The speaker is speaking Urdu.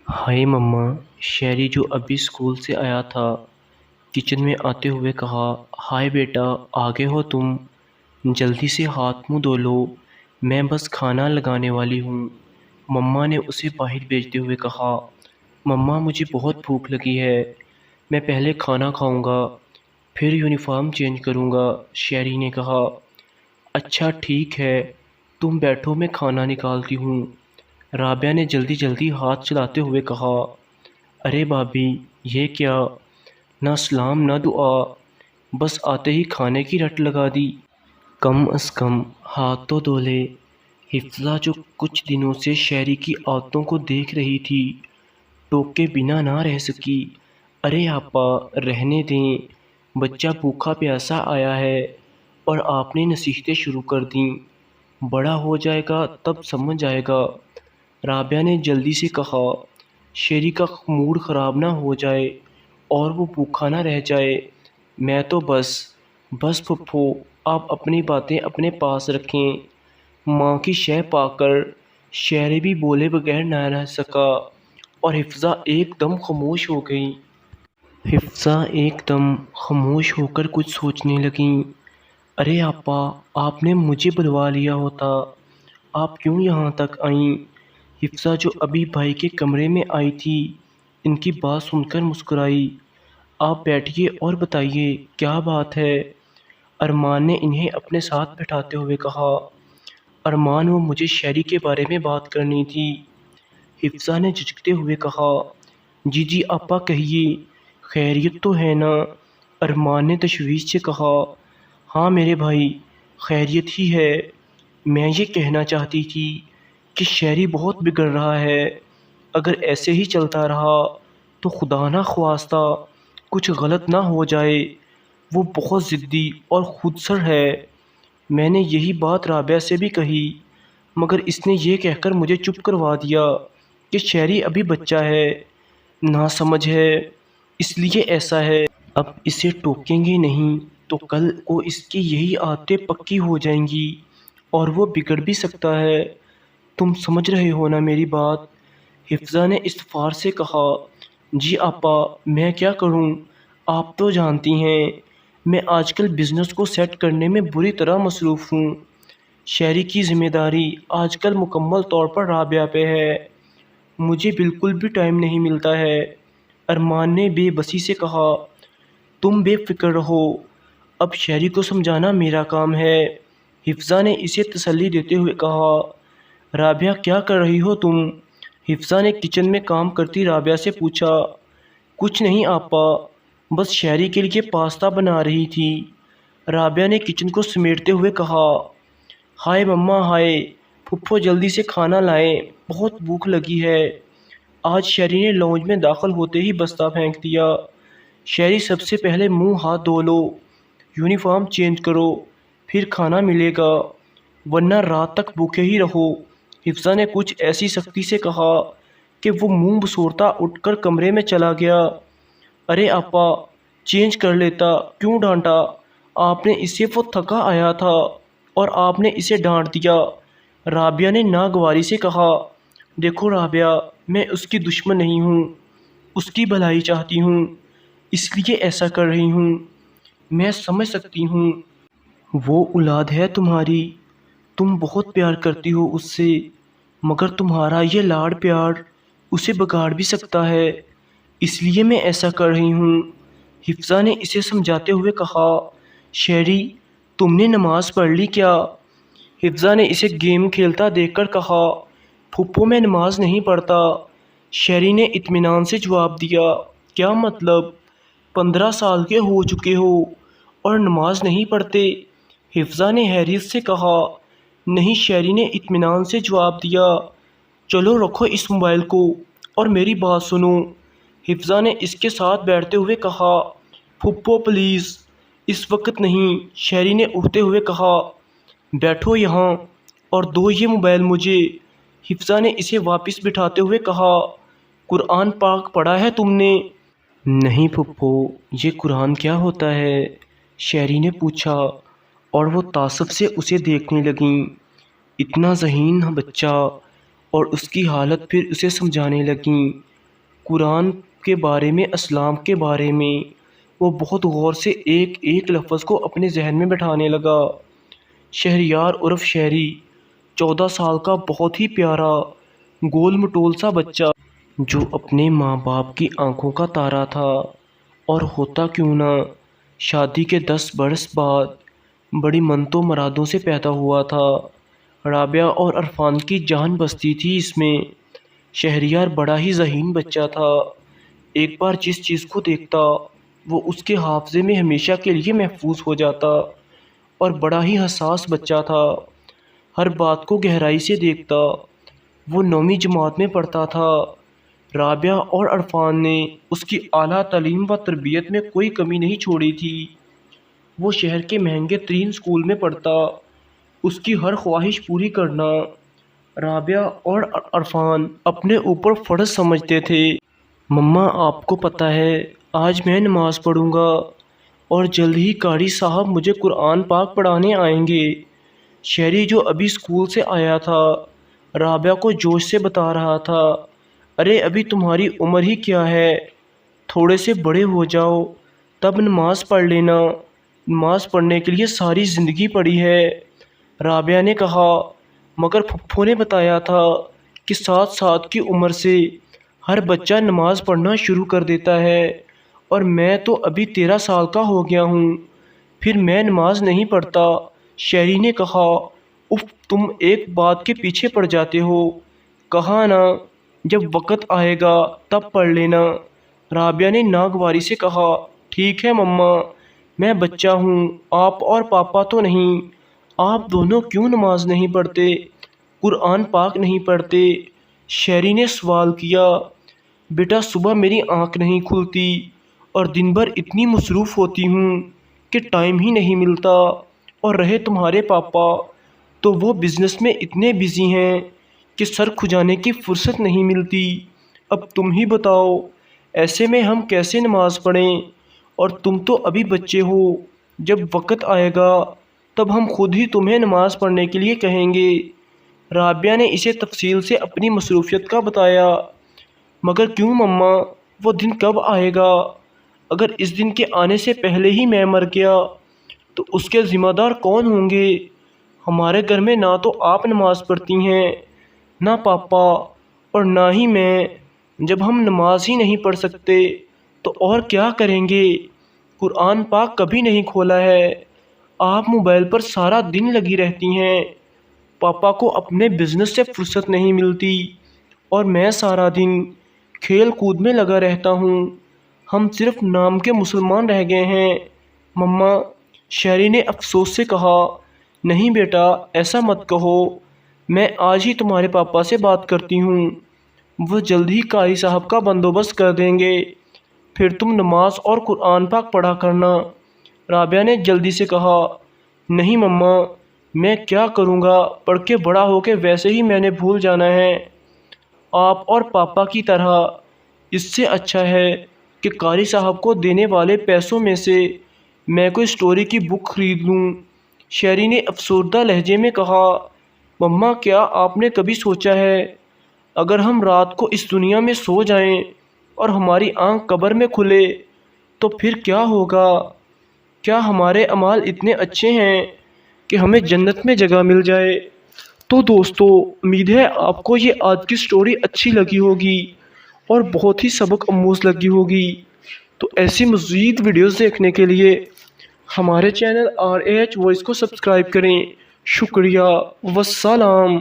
ہائے مما، شہری جو ابھی اسکول سے آیا تھا کچن میں آتے ہوئے کہا، ہائے بیٹا، آگے ہو تم؟ جلدی سے ہاتھ منہ دھو لو، میں بس کھانا لگانے والی ہوں۔ مما نے اسے باہر بھیجتے ہوئے کہا، مما مجھے بہت بھوک لگی ہے، میں پہلے کھانا کھاؤں گا پھر یونیفارم چینج کروں گا۔ شہری نے کہا، اچھا ٹھیک ہے، تم بیٹھو میں کھانا نکالتی ہوں۔ رابعہ نے جلدی جلدی ہاتھ چلاتے ہوئے کہا، ارے بھابھی، یہ کیا؟ نہ سلام نہ دعا، بس آتے ہی کھانے کی رٹ لگا دی۔ کم از کم ہاتھ تو دھو لے۔ حفظہ جو کچھ دنوں سے شہری کی عادتوں کو دیکھ رہی تھی، ٹوکے بنا نہ رہ سکی۔ ارے آپا، رہنے دیں، بچہ بھوکا پیاسا آیا ہے اور آپ نے نصیحتیں شروع کر دیں۔ بڑا ہو جائے گا تب سمجھ آئے گا۔ رابعہ نے جلدی سے کہا، شیری کا موڈ خراب نہ ہو جائے اور وہ بھوکا نہ رہ جائے۔ میں تو بس پھپھو، آپ اپنی باتیں اپنے پاس رکھیں۔ ماں کی شہ پا کر شہری بھی بولے بغیر نہ رہ سکا اور حفظہ ایک دم خاموش ہو گئی۔ حفظہ ایک دم خاموش ہو کر کچھ سوچنے لگیں۔ ارے آپا، آپ نے مجھے بلوا لیا ہوتا، آپ کیوں یہاں تک آئیں؟ حفظہ جو ابھی بھائی کے کمرے میں آئی تھی، ان کی بات سن کر مسکرائی۔ آپ بیٹھیے اور بتائیے کیا بات ہے؟ ارمان نے انہیں اپنے ساتھ بٹھاتے ہوئے کہا۔ ارمان، وہ مجھے شہری کے بارے میں بات کرنی تھی۔ حفظہ نے جھجکتے ہوئے کہا۔ جی آپا کہیے، خیریت تو ہے نا؟ ارمان نے تشویش سے کہا۔ ہاں میرے بھائی، خیریت ہی ہے۔ میں یہ کہنا چاہتی تھی کہ شہری بہت بگڑ رہا ہے۔ اگر ایسے ہی چلتا رہا تو خدا نہ خواستہ کچھ غلط نہ ہو جائے۔ وہ بہت ضدی اور خود سر ہے۔ میں نے یہی بات رابعہ سے بھی کہی، مگر اس نے یہ کہہ کر مجھے چپ کروا دیا کہ شہری ابھی بچہ ہے، ناسمجھ ہے، اس لیے ایسا ہے۔ اب اسے ٹوکیں گے نہیں تو کل کو اس کی یہی عادتیں پکی ہو جائیں گی اور وہ بگڑ بھی سکتا ہے۔ تم سمجھ رہے ہو نا میری بات؟ حفظہ نے استفار سے کہا۔ جی آپا، میں کیا کروں؟ آپ تو جانتی ہیں میں آج کل بزنس کو سیٹ کرنے میں بری طرح مصروف ہوں۔ شہری کی ذمہ داری آج کل مکمل طور پر رابعہ پہ ہے، مجھے بالکل بھی ٹائم نہیں ملتا ہے۔ ارمان نے بے بسی سے کہا۔ تم بے فکر رہو، اب شہری کو سمجھانا میرا کام ہے، حفظہ نے اسے تسلی دیتے ہوئے کہا۔ رابعہ کیا کر رہی ہو تم؟ حفظہ نے کچن میں کام کرتی رابعہ سے پوچھا۔ کچھ نہیں آپا، بس شہری کے لیے پاستا بنا رہی تھی، رابعہ نے کچن کو سمیٹتے ہوئے کہا۔ ہائے مما ہائے، پھپھو جلدی سے کھانا لائیں، بہت بھوک لگی ہے۔ آج شہری نے لاؤنج میں داخل ہوتے ہی بستہ پھینک دیا۔ شہری سب سے پہلے منہ ہاتھ دھو لو، یونیفارم چینج کرو، پھر کھانا ملے گا، ورنہ رات تک بھوکے ہی رہو۔ حفظہ نے کچھ ایسی سختی سے کہا کہ وہ منہ بسورتا اٹھ کر کمرے میں چلا گیا۔ ارے آپا، چینج کر لیتا، کیوں ڈانٹا؟ آپ نے اسے، وہ تھکا آیا تھا اور آپ نے اسے ڈانٹ دیا، رابعہ نے ناگواری سے کہا۔ دیکھو رابعہ، میں اس کی دشمن نہیں ہوں، اس کی بھلائی چاہتی ہوں، اس لیے ایسا کر رہی ہوں۔ میں سمجھ سکتی ہوں، وہ اولاد ہے تمہاری، تم بہت پیار کرتی ہو اس سے، مگر تمہارا یہ لاڑ پیار اسے بگاڑ بھی سکتا ہے، اس لیے میں ایسا کر رہی ہوں۔ حفظہ نے اسے سمجھاتے ہوئے کہا۔ شہری، تم نے نماز پڑھ لی کیا؟ حفظہ نے اسے گیم کھیلتا دیکھ کر کہا۔ پھپھو میں نماز نہیں پڑھتا، شہری نے اطمینان سے جواب دیا۔ کیا مطلب؟ 15 سال کے ہو چکے ہو اور نماز نہیں پڑھتے؟ حفظہ نے حیرت سے کہا۔ نہیں، شہری نے اطمینان سے جواب دیا۔ چلو رکھو اس موبائل کو اور میری بات سنو، حفظہ نے اس کے ساتھ بیٹھتے ہوئے کہا۔ پھپھو پلیز، اس وقت نہیں، شہری نے اٹھتے ہوئے کہا۔ بیٹھو یہاں اور دو یہ موبائل مجھے، حفظہ نے اسے واپس بٹھاتے ہوئے کہا۔ قرآن پاک پڑھا ہے تم نے؟ نہیں پھپھو، یہ قرآن کیا ہوتا ہے؟ شہری نے پوچھا اور وہ تعصب سے اسے دیکھنے لگیں۔ اتنا ذہین بچہ، اور اس کی حالت، پھر اسے سمجھانے لگیں۔ قرآن کے بارے میں، اسلام کے بارے میں وہ بہت غور سے ایک ایک لفظ کو اپنے ذہن میں بٹھانے لگا۔ شہریار عرف شہری 14 سال کا بہت ہی پیارا گول مٹول سا بچہ، جو اپنے ماں باپ کی آنکھوں کا تارا تھا، اور ہوتا کیوں نہ شادی کے 10 برس بعد بڑی منتوں مرادوں سے پیدا ہوا تھا۔ رابعہ اور عرفان کی جان بستی تھی اس میں۔ شہریار بڑا ہی ذہین بچہ تھا۔ ایک بار جس چیز کو دیکھتا وہ اس کے حافظے میں ہمیشہ کے لیے محفوظ ہو جاتا، اور بڑا ہی حساس بچہ تھا۔ ہر بات کو گہرائی سے دیکھتا۔ وہ 9ویں جماعت میں پڑھتا تھا۔ رابعہ اور عرفان نے اس کی اعلیٰ تعلیم و تربیت میں کوئی کمی نہیں چھوڑی تھی۔ وہ شہر کے مہنگے ترین اسکول میں پڑھتا، اس کی ہر خواہش پوری کرنا رابعہ اور عرفان اپنے اوپر فرض سمجھتے تھے۔ مما، آپ کو پتہ ہے آج میں نماز پڑھوں گا، اور جلد ہی قاری صاحب مجھے قرآن پاک پڑھانے آئیں گے۔ شہری جو ابھی اسکول سے آیا تھا رابعہ کو جوش سے بتا رہا تھا، ارے ابھی تمہاری عمر ہی کیا ہے، تھوڑے سے بڑے ہو جاؤ تب نماز پڑھ لینا، نماز پڑھنے کے لیے ساری زندگی پڑی ہے۔ رابعہ نے کہا، مگر پھپھو نے بتایا تھا کہ 7 سال کی عمر سے ہر بچہ نماز پڑھنا شروع کر دیتا ہے، اور میں تو ابھی 13 سال کا ہو گیا ہوں، پھر میں نماز نہیں پڑھتا۔ شہری نے کہا، اف، تم ایک بات کے پیچھے پڑ جاتے ہو، کہا نا جب وقت آئے گا تب پڑھ لینا۔ رابعہ نے ناگواری سے کہا، ٹھیک ہے مما، میں بچہ ہوں، آپ اور پاپا تو نہیں، آپ دونوں کیوں نماز نہیں پڑھتے، قرآن پاک نہیں پڑھتے؟ شہری نے سوال کیا۔ بیٹا، صبح میری آنکھ نہیں کھلتی، اور دن بھر اتنی مصروف ہوتی ہوں کہ ٹائم ہی نہیں ملتا، اور رہے تمہارے پاپا تو وہ بزنس میں اتنے بزی ہیں کہ سر کھجانے کی فرصت نہیں ملتی۔ اب تم ہی بتاؤ، ایسے میں ہم کیسے نماز پڑھیں؟ اور تم تو ابھی بچے ہو، جب وقت آئے گا تب ہم خود ہی تمہیں نماز پڑھنے کے لیے کہیں گے۔ رابعہ نے اسے تفصیل سے اپنی مصروفیت کا بتایا۔ مگر کیوں مما، وہ دن کب آئے گا؟ اگر اس دن کے آنے سے پہلے ہی میں مر گیا تو اس کے ذمہ دار کون ہوں گے؟ ہمارے گھر میں نہ تو آپ نماز پڑھتی ہیں، نہ پاپا، اور نہ ہی میں۔ جب ہم نماز ہی نہیں پڑھ سکتے تو اور کیا کریں گے؟ قرآن پاک کبھی نہیں کھولا ہے، آپ موبائل پر سارا دن لگی رہتی ہیں، پاپا کو اپنے بزنس سے فرصت نہیں ملتی، اور میں سارا دن کھیل کود میں لگا رہتا ہوں، ہم صرف نام کے مسلمان رہ گئے ہیں مما۔ شہری نے افسوس سے کہا، نہیں بیٹا، ایسا مت کہو، میں آج ہی تمہارے پاپا سے بات کرتی ہوں، وہ جلد ہی قاری صاحب کا بندوبست کر دیں گے، پھر تم نماز اور قرآن پاک پڑھا کرنا۔ رابعہ نے جلدی سے کہا، نہیں مما، میں کیا کروں گا، پڑھ کے بڑا ہو کے ویسے ہی میں نے بھول جانا ہے، آپ اور پاپا کی طرح۔ اس سے اچھا ہے کہ قاری صاحب کو دینے والے پیسوں میں سے میں کوئی اسٹوری کی بک خرید لوں۔ شہری نے افسردہ لہجے میں کہا، مما، کیا آپ نے کبھی سوچا ہے اگر ہم رات کو اس دنیا میں سو جائیں اور ہماری آنکھ قبر میں کھلے تو پھر کیا ہوگا؟ کیا ہمارے اعمال اتنے اچھے ہیں کہ ہمیں جنت میں جگہ مل جائے؟ تو دوستو، امید ہے آپ کو یہ آج کی سٹوری اچھی لگی ہوگی اور بہت ہی سبق آموز لگی ہوگی۔ تو ایسی مزید ویڈیوز دیکھنے کے لیے ہمارے چینل RAH وائس کو سبسکرائب کریں۔ شکریہ، والسلام۔